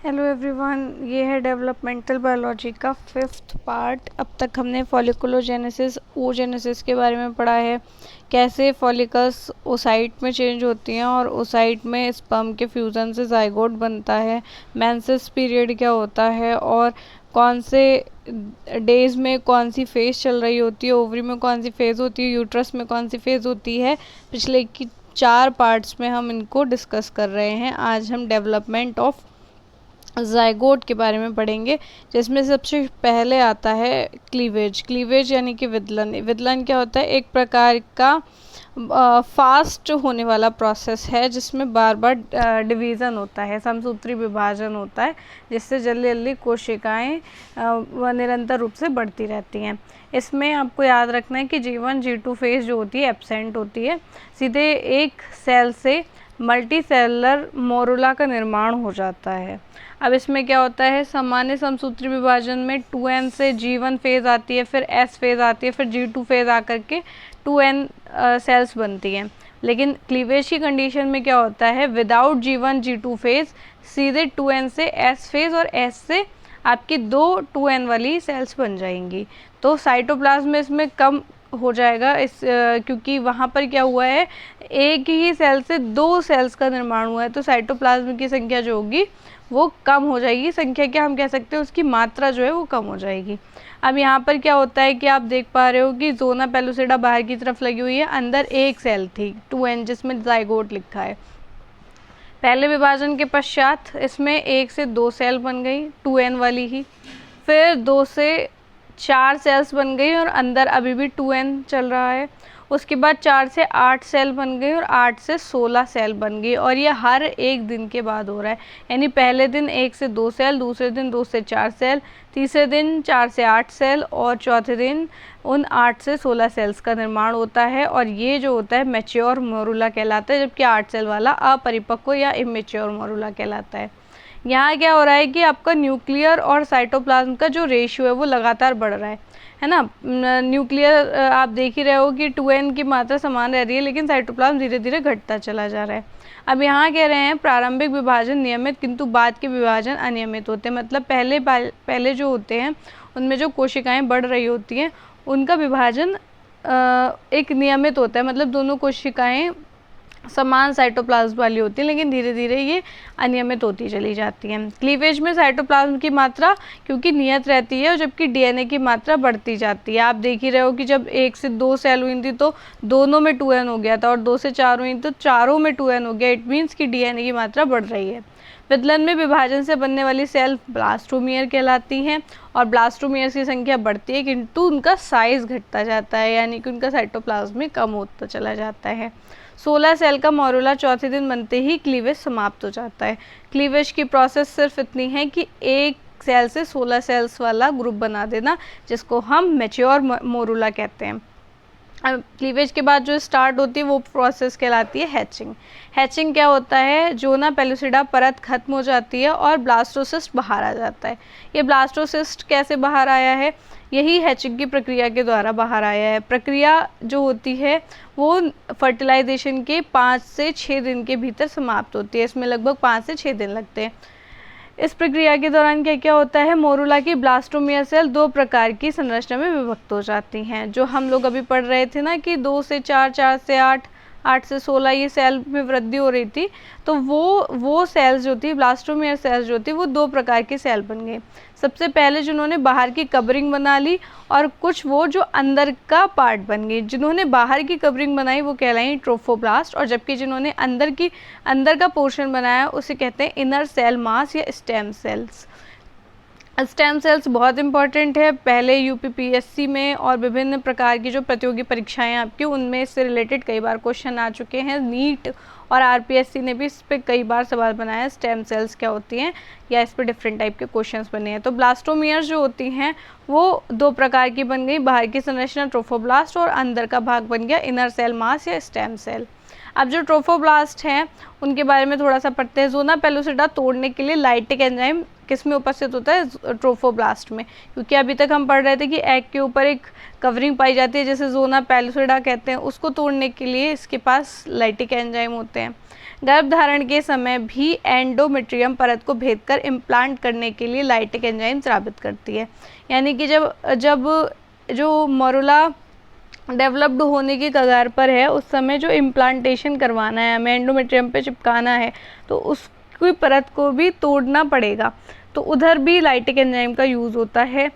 Hello everyone, ये है developmental biology का 5th पार्ट। अब तक हमने फॉलिकुलोजेनेसिस, oogenesis के बारे में पढ़ा है, कैसे फॉलिकल्स ओसाइट में चेंज होती हैं और ओसाइट में स्पर्म के फ्यूज़न से जाइगोट बनता है, मेंसेस पीरियड क्या होता है और कौन से डेज़ में कौन सी फेज़ चल रही होती है, ओवरी में कौन सी फेज़ होती है, यूट्रस में कौन सी फेज़ होती है। पिछले की 4 पार्ट्स में हम इनको डिस्कस कर रहे हैं। आज हम डेवलपमेंट ऑफ जाइगोट के बारे में पढ़ेंगे, जिसमें सबसे पहले आता है क्लीवेज यानी कि विदलन क्या होता है? एक प्रकार का फास्ट होने वाला प्रोसेस है जिसमें बार बार डिवीज़न होता है, समसूत्री विभाजन होता है, जिससे जल्दी जल्दी कोशिकाएं निरंतर रूप से बढ़ती रहती हैं। इसमें आपको याद रखना है कि G1 G2 फेज जो होती है एब्सेंट होती है, सीधे एक सेल से मल्टी सेलुलर मोरुला का निर्माण हो जाता है। अब इसमें क्या होता है, सामान्य समसूत्री विभाजन में 2n से G1 फेज़ आती है, फिर S फेज़ आती है, फिर G2 फेज़ आकर के 2n सेल्स बनती हैं। लेकिन क्लीवेज की कंडीशन में क्या होता है, विदाउट G1 G2 फेज़ सीधे 2n से S फेज़ और S से आपकी 2n वाली सेल्स बन जाएंगी। तो साइटोप्लाज्म में इसमें कम हो जाएगा क्योंकि वहाँ पर क्या हुआ है, एक ही सेल से 2 सेल्स का निर्माण हुआ है, तो साइटोप्लाज्म की संख्या जो होगी वो कम हो जाएगी। संख्या क्या हम कह सकते हैं, उसकी मात्रा जो है वो कम हो जाएगी। अब यहाँ पर क्या होता है कि आप देख पा रहे हो कि ज़ोना पेलुसिडा बाहर की तरफ लगी हुई है, अंदर एक सेल थी 2n जिसमें जाइगोट लिखा है। पहले विभाजन के पश्चात इसमें 1 से 2 सेल बन गई 2n वाली ही, फिर 2 से 4 सेल्स बन गई और अंदर अभी भी 2n चल रहा है। उसके बाद 4 से 8 सेल बन गई और 8 से 16 सेल बन गई, और ये हर एक दिन के बाद हो रहा है। यानी पहले दिन 1 से 2 सेल, दूसरे दिन 2 से 4 सेल, तीसरे दिन 4 से 8 सेल और चौथे दिन उन 8 से 16 सेल्स का निर्माण होता है। और ये जो होता है मैच्योर मोरुला कहलाता है, जबकि 8 सेल वाला अपरिपक्व या इमेच्योर मोरुला कहलाता है। यहाँ क्या हो रहा है कि आपका न्यूक्लियर और साइटोप्लाज्म का जो रेशियो है वो लगातार बढ़ रहा है ना। न्यूक्लियर आप देख ही रहे हो कि 2n की मात्रा समान रह रही है, लेकिन साइटोप्लाज्म धीरे धीरे घटता चला जा रहा है। अब यहाँ कह रहे हैं प्रारंभिक विभाजन नियमित, किंतु बाद के विभाजन अनियमित होते हैं। मतलब पहले जो होते हैं उनमें जो कोशिकाएं बढ़ रही होती हैं उनका विभाजन एक नियमित होता है, मतलब दोनों कोशिकाएं समान साइटोप्लाज्म वाली होती है, लेकिन धीरे धीरे ये अनियमित होती चली जाती हैं। क्लीवेज में साइटोप्लाज्म की मात्रा क्योंकि नियत रहती है, और जबकि डीएनए की मात्रा बढ़ती जाती है। आप देख ही रहे हो कि जब 1 से 2 सेल हुई थी तो दोनों में 2n हो गया था, और 2 से 4 हुई तो चारों में 2n हो गया। इट मीन्स कि डीएनए की मात्रा बढ़ रही है। विदलन में विभाजन से बनने वाली सेल ब्लास्टोमियर कहलाती हैं, और ब्लास्टोमियर्स की संख्या बढ़ती है किंतु उनका साइज घटता जाता है, यानी कि उनका साइटोप्लाज्म में कम होता चला जाता है। 16 सेल का मोरुला चौथे दिन बनते ही क्लीवेज समाप्त हो जाता है। क्लीवेज की प्रोसेस सिर्फ इतनी है कि एक सेल से 16 सेल्स वाला ग्रुप बना देना, जिसको हम मैच्योर मोरुला कहते हैं। अब क्लीवेज के बाद जो स्टार्ट होती है वो प्रोसेस कहलाती है हैचिंग। हैचिंग क्या होता है, ज़ोना पेलुसिडा परत खत्म हो जाती है और ब्लास्टोसिस्ट बाहर आ जाता है। ये ब्लास्टोसिस्ट कैसे बाहर आया है, यही हैचिंग की प्रक्रिया के द्वारा बाहर आया है। प्रक्रिया जो होती है वो फर्टिलाइजेशन के 5 से 6 दिन के भीतर समाप्त होती है। इसमें लगभग 5 से 6 दिन लगते हैं। इस प्रक्रिया के दौरान क्या क्या होता है, मोरुला की ब्लास्टोमियर सेल 2 प्रकार की संरचना में विभक्त हो जाती हैं। जो हम लोग अभी पढ़ रहे थे ना कि 2 से 4, 4 से 8, 8 से 16 ये सेल में वृद्धि हो रही थी, तो वो सेल्स जो थी, ब्लास्टोमियर सेल्स जो थी, वो 2 प्रकार की सेल बन गई। सबसे पहले जिन्होंने बाहर की कवरिंग बना ली, और कुछ वो जो अंदर का पार्ट बन गई। जिन्होंने बाहर की कवरिंग बनाई वो कहलाई ट्रोफोब्लास्ट, और जबकि जिन्होंने अंदर का पोर्शन बनाया उसे कहते हैं इनर सेल मास या स्टेम सेल्स। स्टेम सेल्स बहुत इंपॉर्टेंट है। पहले यूपीपीएससी में और विभिन्न प्रकार की जो प्रतियोगी परीक्षाएं आपकी, उनमें इससे रिलेटेड कई बार क्वेश्चन आ चुके हैं। नीट और आरपीएससी ने भी इस पर कई बार सवाल बनाया, स्टेम सेल्स क्या होती हैं, या इस पर डिफरेंट टाइप के क्वेश्चंस बने हैं। तो ब्लास्टोमियर्स जो होती हैं वो 2 प्रकार की बन गई, बाहर की संरचना ट्रोफोब्लास्ट और अंदर का भाग बन गया इनर सेल मास या स्टेम सेल। अब जो ट्रोफोब्लास्ट हैं उनके बारे में थोड़ा सा पढ़ते हैं। ज़ोना पेलुसिडा तोड़ने के लिए लाइटिक एंजाइम किस में उपस्थित होता है, ट्रोफोब्लास्ट में, क्योंकि अभी तक हम पढ़ रहे थे कि एग के ऊपर एक कवरिंग पाई जाती है जैसे ज़ोना पेलुसिडा कहते हैं, उसको तोड़ने के लिए इसके पास लाइटिक एंजाइम होते हैं। गर्भधारण के समय भी एंडोमेट्रियम परत को भेदकर इम्प्लांट करने के लिए लाइटिक एंजाइम स्रावित करती है। यानी कि जब जो मोरुला डेवलप्ड होने की कगार पर है, उस समय जो इम्प्लांटेशन करवाना है, हमें एंडोमेट्रियम पे चिपकाना है, तो उसकी परत को भी तोड़ना पड़ेगा, तो उधर भी लाइटिक एंजाइम का यूज़ होता है।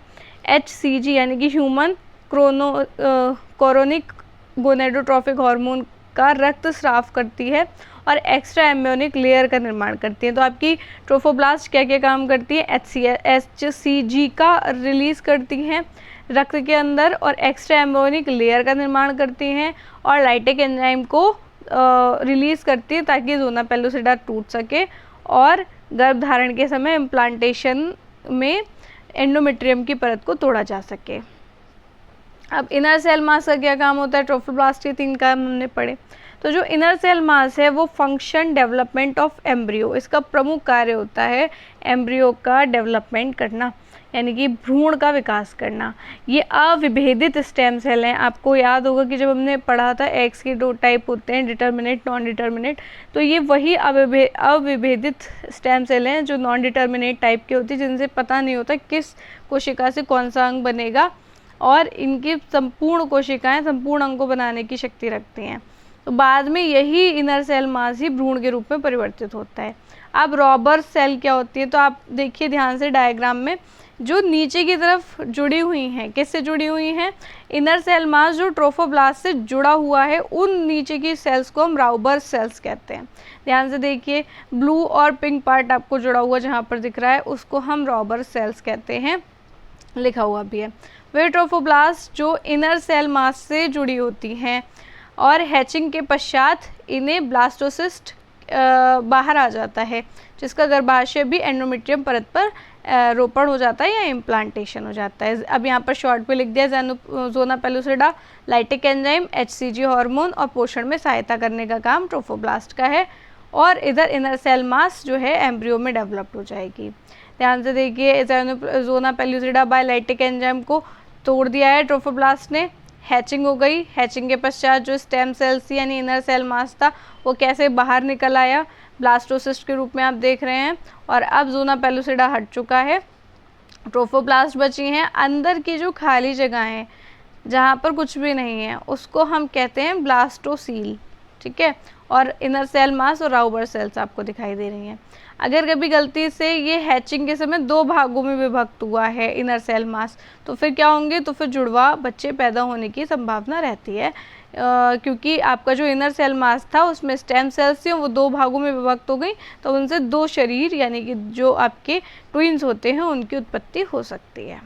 HCG यानी कि ह्यूमन कोरोनिक गोनेडोट्रोफिक हार्मोन का रक्त स्राव करती है और एक्स्ट्रा एम्ब्रियोनिक लेयर का निर्माण करती है। तो आपकी ट्रोफोब्लास्ट क्या क्या काम करती है? HCG का रिलीज़ करती हैं रक्त के अंदर और एक्स्ट्रा एम्ब्रियोनिक लेयर का निर्माण करती हैं और लाइटिक एंजाइम को रिलीज़ करती है ताकि ज़ोना पेलुसिडा टूट सके और गर्भधारण के समय इम्प्लांटेशन में एंडोमेट्रियम की परत को तोड़ा जा सके। अब इनर सेल मास का क्या काम होता है? ट्रोफोब्लास्ट के 3 काम हमने पढ़े। तो जो इनर सेल मास है वो फंक्शन डेवलपमेंट ऑफ एम्ब्रियो, इसका प्रमुख कार्य होता है एम्ब्रियो का डेवलपमेंट करना, यानी कि भ्रूण का विकास करना। ये अविभेदित स्टेम सेल हैं। आपको याद होगा कि जब हमने पढ़ा था एक्स के 2 टाइप होते हैं, डिटर्मिनेट, नॉन डिटर्मिनेट, तो ये वही अविभेदित स्टेम सेल हैं जो नॉन डिटर्मिनेट टाइप के होती है, जिनसे पता नहीं होता किस कोशिका से कौन सा अंग बनेगा, और इनकी संपूर्ण कोशिकाएं संपूर्ण अंग को बनाने की शक्ति रखती हैं। तो बाद में यही इनर सेल मास ही भ्रूण के रूप में परिवर्तित होता है। अब रॉबर सेल क्या होती है? तो आप देखिए ध्यान से डायग्राम में, जो नीचे की तरफ जुड़ी हुई हैं, किससे जुड़ी हुई हैं? इनर सेल मास जो ट्रोफोब्लास्ट से जुड़ा हुआ है, उन नीचे की सेल्स को हम राउबर सेल्स कहते हैं। ध्यान से देखिए, ब्लू और पिंक पार्ट आपको जुड़ा हुआ जहाँ पर दिख रहा है, उसको हम राउबर सेल्स कहते हैं, लिखा हुआ भी है। वे ट्रोफोब्लास्ट जो इनर सेल मास से जुड़ी होती हैं और हैचिंग के पश्चात इन्हें ब्लास्टोसिस्ट बाहर आ जाता है, जिसका गर्भाशय भी एंडोमेट्रियम परत पर रोपण हो जाता है या इम्प्लांटेशन हो जाता है। अब यहाँ पर शॉर्ट पे लिख दिया, zona pellucida lytic enzyme, HCG hormone और पोषण में सहायता करने का काम ट्रोफोब्लास्ट का है, और इधर इनर सेल मास जो है एम्ब्रियो में डेवलप्ड हो जाएगी। ध्यान से देखिए, zona pellucida by lytic enzyme को तोड़ दिया है ट्रोफोब्लास्ट ने, हैचिंग हो गई। हैचिंग के पश्चात जो स्टेम सेल्स यानी इनर सेल मास था वो कैसे बाहर निकल आया? ब्लास्टोसिस्ट के रूप में आप देख रहे हैं। और अब ज़ोना पेलुसिडा हट चुका है, ट्रोफोब्लास्ट बची हैं। अंदर की जो खाली जगह है जहाँ पर कुछ भी नहीं है, उसको हम कहते हैं ब्लास्टोसील, ठीक है। और इनर सेल मास और राउबर सेल्स आपको दिखाई दे रही हैं। अगर कभी गलती से ये हैचिंग के समय 2 भागों में विभक्त हुआ है इनर सेल मास, तो फिर क्या होंगे? तो फिर जुड़वा बच्चे पैदा होने की संभावना रहती है, क्योंकि आपका जो इनर सेल मास था उसमें स्टेम सेल्स थी, वो 2 भागों में विभक्त हो गई, तो उनसे 2 शरीर यानी कि जो आपके ट्विन्स होते हैं उनकी उत्पत्ति हो सकती है।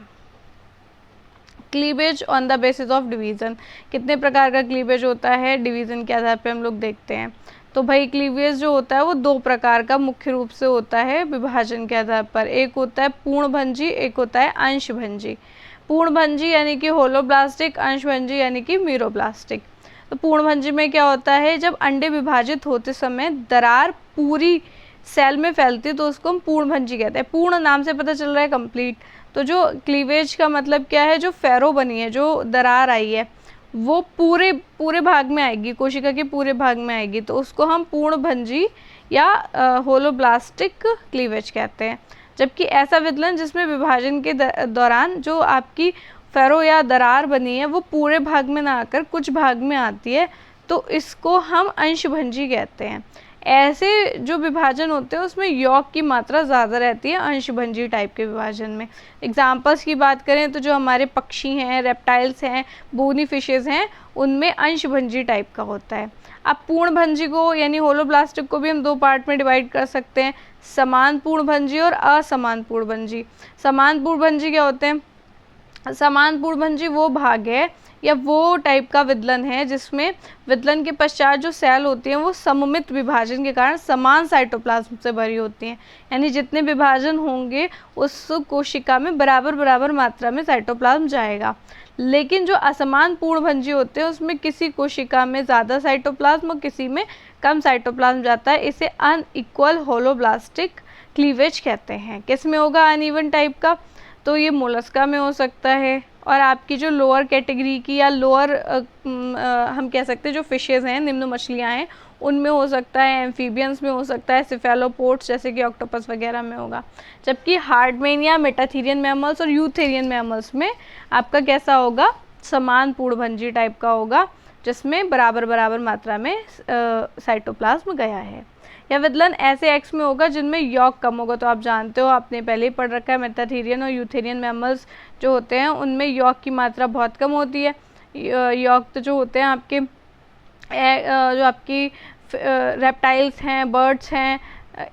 Cleavage on the basis of division, कितने प्रकार का क्लीवेज होता है डिवीज़न के आधार पर हम लोग देखते हैं। तो भाई क्लीवेज जो होता है वो 2 प्रकार का मुख्य रूप से होता है विभाजन के आधार पर। एक होता है पूर्णभंजी, एक होता है अंशभंजी। पूर्णभंजी यानी कि होलोब्लास्टिक, अंशभंजी यानी कि मीरोब्लास्टिक। तो पूर्णभंजी में क्या होता है? जब अंडे विभाजित होते समय दरार पूरी सेल में फैलती है तो उसको हम पूर्णभंजी कहते हैं। पूर्ण नाम से पता चल रहा है कंप्लीट। तो जो क्लीवेज का मतलब क्या है? जो फेरो बनी है, जो दरार आई है, वो पूरे भाग में आएगी, कोशिका के पूरे भाग में आएगी, तो उसको हम पूर्णभंजी या होलोब्लास्टिक क्लीवेज कहते हैं। जबकि ऐसा विदलन जिसमें विभाजन के दौरान जो आपकी फेरो या दरार बनी है वो पूरे भाग में ना आकर कुछ भाग में आती है, तो इसको हम अंशभंजी कहते हैं। ऐसे जो विभाजन होते हैं उसमें यौग की मात्रा ज़्यादा रहती है अंशभंजी टाइप के विभाजन में। एग्जाम्पल्स की बात करें तो जो हमारे पक्षी हैं, रेप्टाइल्स हैं, बोनी फिशेज़ हैं, उनमें अंशभंजी टाइप का होता है। अब पूर्णभंजी को यानी होलोब्लास्टिक को भी हम 2 पार्ट में डिवाइड कर सकते हैं, समान पूर्णभंजी और असमान पूर्णभंजी। समान पूर्णभंजी क्या होते हैं? समान पूर्णभंजी वो भाग है या वो टाइप का विदलन है जिसमें विदलन के पश्चात जो सेल होती हैं वो सममित विभाजन के कारण समान साइटोप्लाज्म से भरी होती हैं। यानी जितने विभाजन होंगे उस कोशिका में बराबर मात्रा में साइटोप्लाज्म जाएगा। लेकिन जो असमान पूर्णभंजी होते हैं उसमें किसी कोशिका में ज़्यादा साइटोप्लाज्म और किसी में कम साइटोप्लाज्म जाता है। इसे अनइक्वल होलोब्लास्टिक क्लीवेज कहते हैं। किस में होगा अनइवन टाइप का? तो ये मोलस्का में हो सकता है। और आपकी जो लोअर कैटेगरी की या लोअर हम कह सकते हैं जो फिशेज़ हैं, निम्न मछलियाँ हैं, उनमें हो सकता है, एम्फीबियंस में हो सकता है, सिफेलोपोड्स जैसे कि ऑक्टोपस वगैरह में होगा। जबकि हार्डमेनिया, मेटाथीरियन मैमल्स और यूथेरियन मैमल्स में आपका कैसा होगा, समान पूर्णभंजी टाइप का होगा, जिसमें बराबर बराबर मात्रा में साइटोप्लाज्म गया है। या विदलन ऐसे एक्स में होगा जिनमें यॉक कम होगा। तो आप जानते हो, आपने पहले ही पढ़ रखा है, मेटाथीरियन और यूथेरियन मैमल्स जो होते हैं उनमें यॉक की मात्रा बहुत कम होती है। यॉक तो जो होते हैं आपके जो आपकी रेप्टाइल्स हैं, बर्ड्स हैं,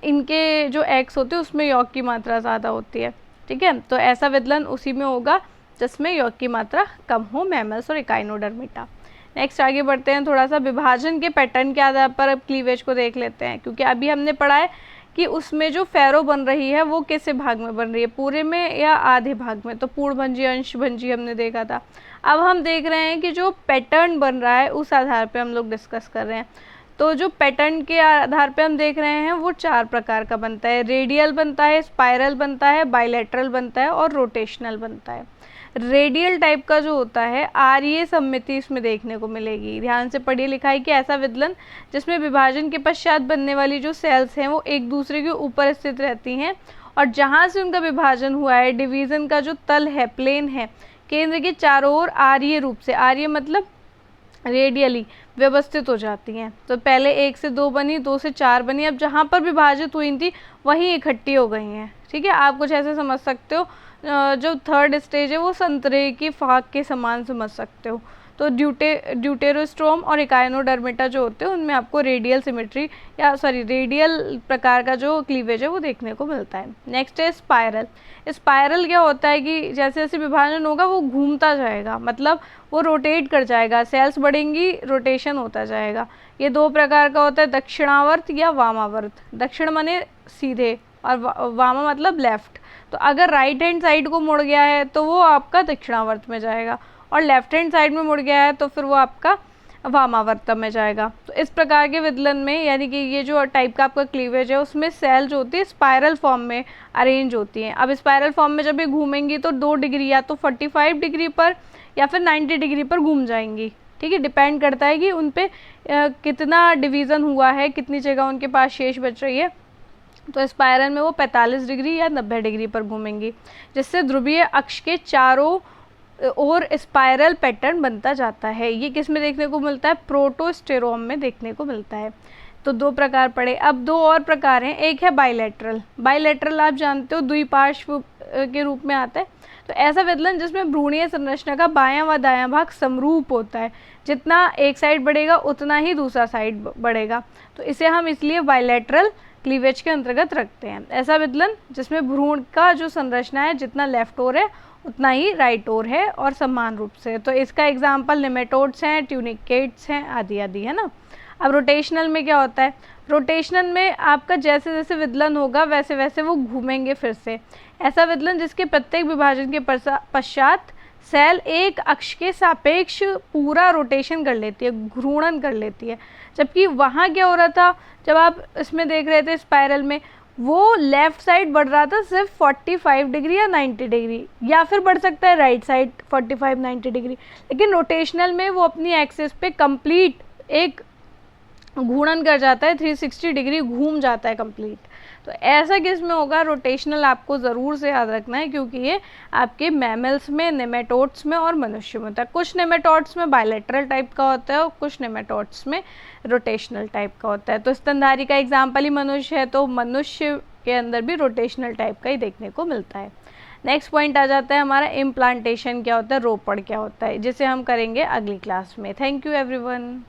इनके जो एग्स होते हैं उसमें यॉक की मात्रा ज़्यादा होती है। ठीक है, तो ऐसा विदलन उसी में होगा जिसमें यॉक की मात्रा कम हो, मैमल्स और इकाइनोडर्मिटा। नेक्स्ट आगे बढ़ते हैं, थोड़ा सा विभाजन के पैटर्न के आधार पर अब क्लीवेज को देख लेते हैं, क्योंकि अभी हमने पढ़ा है कि उसमें जो फैरो बन रही है वो कैसे भाग में बन रही है, पूरे में या आधे भाग में। तो पूर्णभंजी, अंशभंजी हमने देखा था। अब हम देख रहे हैं कि जो पैटर्न बन रहा है उस आधार पे हम लोग डिस्कस कर रहे हैं। तो जो पैटर्न के आधार पे हम देख रहे हैं वो 4 प्रकार का बनता है। रेडियल बनता है, स्पाइरल बनता है, बाइलेटरल बनता है और रोटेशनल बनता है। रेडियल टाइप का जो होता है आर्य सममिति इसमें देखने को मिलेगी। ध्यान से पढ़िए, लिखा है कि ऐसा विदलन जिसमें विभाजन के पश्चात बनने वाली जो सेल्स हैं वो एक दूसरे के ऊपर स्थित रहती हैं, और जहाँ से उनका विभाजन हुआ है, डिवीज़न का जो तल है, प्लेन है, केंद्र के चारों ओर आर्य रूप से, आर्य मतलब रेडियली व्यवस्थित हो जाती हैं। तो पहले 1 से 2 बनी, 2 से 4 बनी, अब जहाँ पर विभाजित हुई थी वहीं इकट्ठी हो गई हैं। ठीक है, आप कुछ ऐसे समझ सकते हो, जो थर्ड स्टेज है वो संतरे की फाक के समान समझ सकते हो। तो ड्यूटेरोस्ट्रोम और इकाइनोडर्मिटा जो होते हैं उनमें आपको रेडियल सिमेट्री या रेडियल प्रकार का जो क्लीवेज है वो देखने को मिलता है। नेक्स्ट है स्पाइरल। स्पाइरल क्या होता है कि जैसे जैसे विभाजन होगा वो घूमता जाएगा, मतलब वो रोटेट कर जाएगा, सेल्स बढ़ेंगी, रोटेशन होता जाएगा। ये 2 प्रकार का होता है, दक्षिणावर्त या वामावर्त। दक्षिण माने सीधे और वामा मतलब लेफ्ट। तो अगर राइट हैंड साइड को मुड़ गया है तो वो आपका दक्षिणावर्त में जाएगा, और लेफ्ट हैंड साइड में मुड़ गया है तो फिर वो आपका वामावर्त में जाएगा। तो इस प्रकार के विदलन में, यानी कि ये जो टाइप का आपका क्लीवेज है उसमें सेल जो होती है स्पाइरल फॉर्म में अरेंज होती हैं। अब स्पाइरल फॉर्म में जब ये घूमेंगी तो 2 डिग्री या तो 45 डिग्री पर या फिर 90 डिग्री पर घूम जाएंगी। ठीक है, डिपेंड करता है कि उन पे कितना डिवीज़न हुआ है, कितनी जगह उनके पास शेष बच रही है। तो स्पाइरल में वो 45 डिग्री या 90 डिग्री पर घूमेंगी, जिससे ध्रुवीय अक्ष के चारों और स्पाइरल पैटर्न बनता जाता है। ये किस में देखने को मिलता है, प्रोटोस्टेरोम में देखने को मिलता है। तो 2 प्रकार पड़े। अब 2 और प्रकार हैं, एक है बाइलेटरल। बाइलेटरल आप जानते हो द्विपार्श्व के रूप में आता है। तो ऐसा विदलन जिसमें भ्रूणीय संरचना का बायां व दायां भाग समरूप होता है, जितना एक साइड बढ़ेगा उतना ही दूसरा साइड बढ़ेगा, तो इसे हम इसलिए बाइलेटरल क्लीवेज के अंतर्गत रखते हैं। ऐसा विदलन जिसमें भ्रूण का जो संरचना है जितना लेफ्ट ओर है उतना ही राइट ओर है और समान रूप से। तो इसका एग्जाम्पल नेमेटोड्स हैं, ट्यूनिकेट्स हैं, आदि आदि, है ना। अब रोटेशनल में क्या होता है, रोटेशनल में आपका जैसे जैसे विदलन होगा वैसे वैसे वो घूमेंगे फिर से। ऐसा विदलन जिसके प्रत्येक विभाजन के पश्चात सेल एक अक्ष के सापेक्ष पूरा रोटेशन कर लेती है, घूर्णन कर लेती है। जबकि वहाँ क्या हो रहा था, जब आप इसमें देख रहे थे स्पाइरल में, वो लेफ़्ट साइड बढ़ रहा था सिर्फ 45 डिग्री या 90 डिग्री, या फिर बढ़ सकता है राइट साइड 45-90 डिग्री। लेकिन रोटेशनल में वो अपनी एक्सिस पे कंप्लीट एक घूर्णन कर जाता है, 360 डिग्री घूम जाता है कंप्लीट। तो ऐसा किस में होगा, रोटेशनल आपको ज़रूर से याद रखना है, क्योंकि ये आपके मैमल्स में, नेमेटोड्स में और मनुष्य में होता है। कुछ नेमेटोड्स में बायलैटरल टाइप का होता है और कुछ नेमेटोड्स में रोटेशनल टाइप का होता है। तो स्तनधारी का एग्जाम्पल ही मनुष्य है, तो मनुष्य के अंदर भी रोटेशनल टाइप का ही देखने को मिलता है। नेक्स्ट पॉइंट आ जाता है हमारा इम्प्लांटेशन क्या होता है, रोपण क्या होता है, जिसे हम करेंगे अगली क्लास में। Thank you everyone.